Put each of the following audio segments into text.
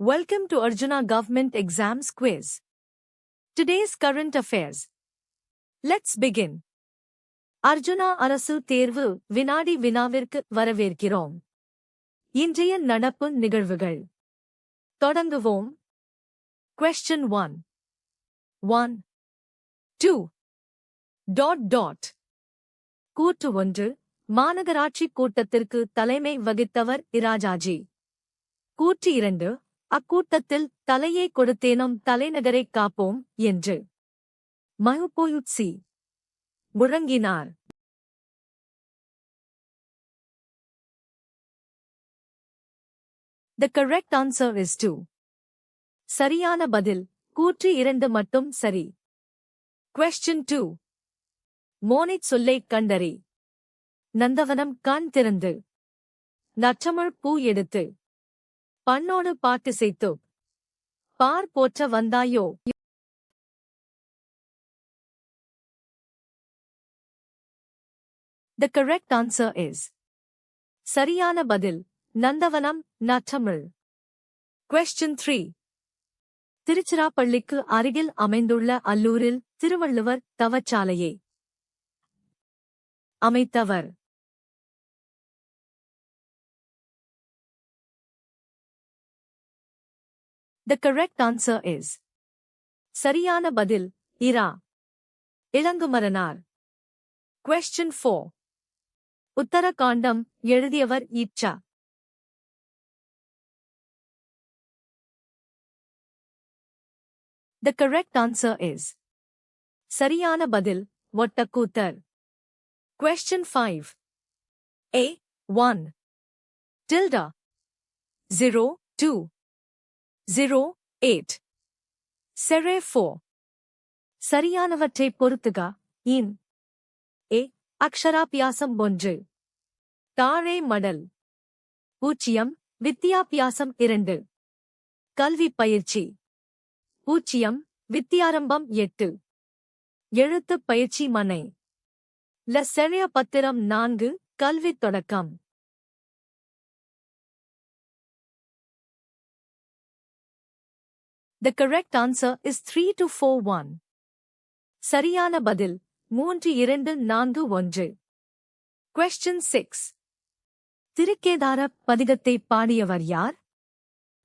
Welcome to Arjuna Government Exams Quiz. Today's current affairs. Let's begin. Arjuna அரசு தேர்வு வினாடி வினாவிற்கு வரவேற்கிறோம். இன்றைய நடப்பு நிகழ்வுகள். தொடங்குவோம். Question 1. 1. 2. ... கூற்று 1. மாநகராட்சி கூட்டத்திற்கு தலைமை வகித்தவர் இராஜாஜி. கூற்று 2. அக்கூட்டத்தில் தலையை கொடுத்தேனும் தலைநகரைக் காப்போம் என்று மஹுபோயுட்சி முழங்கினார். The correct answer is 2. சரியான பதில் கூற்று 2 மட்டும் சரி. Question 2. மோனிச் சொல்லைக் கண்டறி. நந்தவனம் கண் திறந்து. நற்றமிழ் பூ எடுத்து. பண்ணோடு பாட்டு செய்து. பார் போற்ற வந்தாயோ. The correct answer is. சரியான பதில் நந்தவனம் நற்றமிழ். Question 3. திருச்சிராப்பள்ளிக்கு அருகில் அமைந்துள்ள அல்லூரில் Thiruvalluvar தவச்சாலையை அமைத்தவர். The correct answer is. சரியான பதில் இரா. இளங்குமரனார். Question 4. உத்தரகாண்டம் எழுதியவர் ஈச்சா. The correct answer is. சரியான பதில் Ottakoothar. Question 5. A. 1. Tilde. 0. 2. 0. 8. Sere 4. சரியானவற்றை பொறுத்துக. இன். A. அக்ஷராபியாசம் 1. தாழே மடல். 0. வித்தியாபியாசம் 2. கல்வி பயிற்சி. 0. வித்தியாரம்பம் 8. எழுத்துப் பயிற்சி மனை. ல செழிய பத்திரம் 4. கல்வித் தொடக்கம். The correct answer is 3 to 4 1. சரியான பதில் 3 2 4 1. Question 6. திருக்கேதார பதிகத்தை பாடியவர் யார்?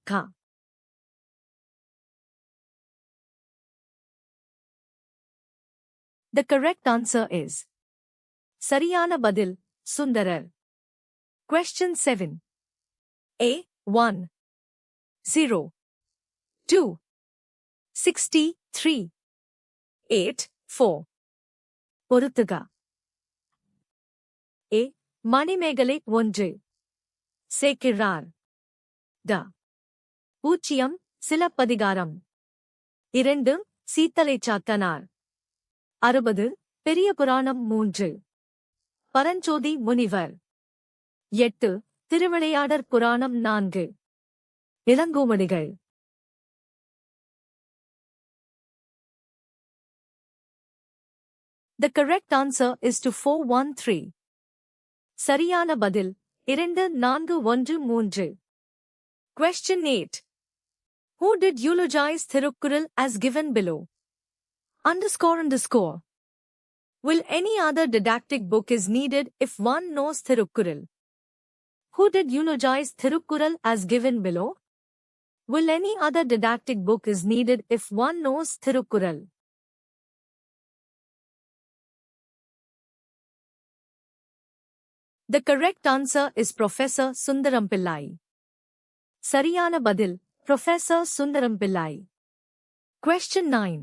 கா. The correct answer is. சரியான பதில் சுந்தரர். Question 7. A. 1. 0. 2. 63. 8. 4. பொறுத்துக. A. மணிமேகலை 1. சேக்கிழார். ட. 0. சிலப்பதிகாரம். 2. சீத்தலைச்சாத்தனார். 60. பெரிய புராணம் 3. பரஞ்சோதி முனிவர். 8. திருவிளையாடற் புராணம் 4. Ilangovadigal. The correct answer is to 413. சரியான பதில் 2413. Question 8. Who did eulogize Thirukkural as given below? __. Will any other didactic book is needed if one knows Thirukkural? Who did eulogize Thirukkural as given below? Will any other didactic book is needed if one knows Thirukkural? The correct answer is Professor Sundaram Pillai. சரியான பதில் Professor Sundaram Pillai. Question 9.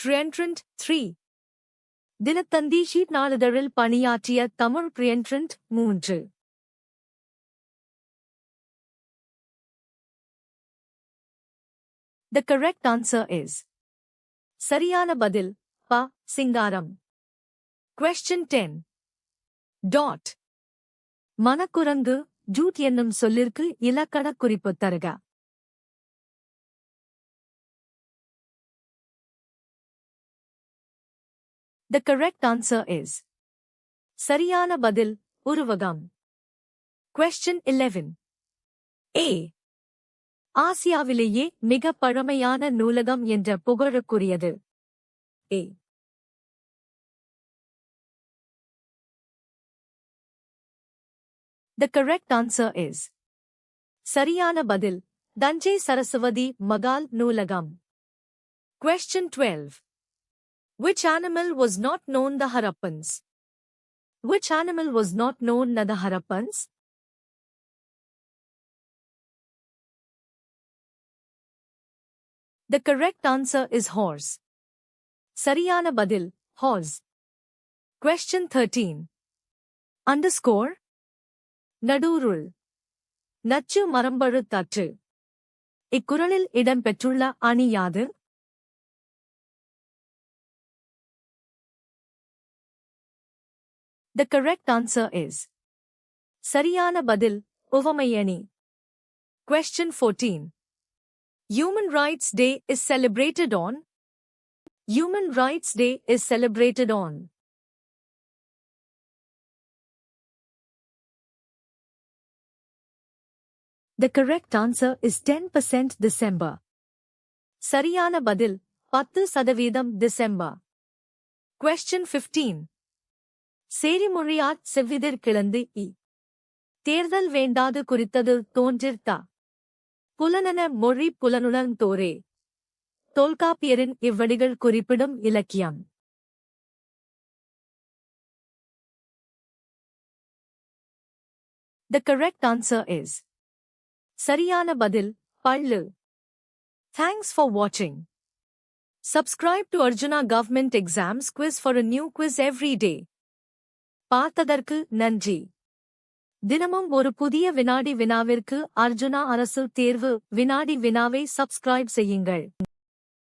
Reentrant 3. Dinathanthi sheet நாளிதழில் பணியாற்றிய Tamil ரீஎன்ட்ரண்ட் 3. The correct answer is. சரியான பதில் ப. சிங்காரம். Question 10. மனக்குரங்கு Jude என்னும் சொல்லிற்கு இலக்கண குறிப்பு தருக. The correct answer is. சரியான பதில் உருவகம். Question 11. A. ஆசியாவிலேயே மிக பழமையான நூலகம் என்ற புகழுக்குரியது. A. The correct answer is. சரியான பதில் தஞ்சை சரஸ்வதி மகால் நூலகம். Question 12. Which animal was not known the Harappans? Which animal was not known the Harappans? The correct answer is horse. சரியான பதில் horse. Question 13. Underscore. நடுருள். நச்சு மரம்பழு தற்று. இக்குறளில் இடம்பெற்றுள்ள அணி யாது? The correct answer is. சரியான பதில் உவமையணி. Question 14. Human Rights Day is celebrated on. Human Rights Day is celebrated on. The correct answer is 10% December. சரியான பதில் 10% December. Question 15. சேரிமொழியாற் செவ்விதிர் கிளந்து தேர்தல் வேண்டாது குறித்தது தோன்றிர்த்தா. புலனென மொழி புலனுணர்ந் தோரே. தொல்காப்பியரின் இவ்வடிகள் குறிப்பிடும் இலக்கியம். The correct answer is. சரியான பதில் பள்ளு. Thanks for watching. Subscribe to Arjuna Government Exams Quiz for a new quiz every day. பார்த்ததற்கு நன்றி. தினமும் ஒரு புதிய வினாடி வினாவிற்கு அர்ஜுனா அரசு தேர்வு வினாடி வினாவை சப்ஸ்கிரைப் செய்யுங்கள்.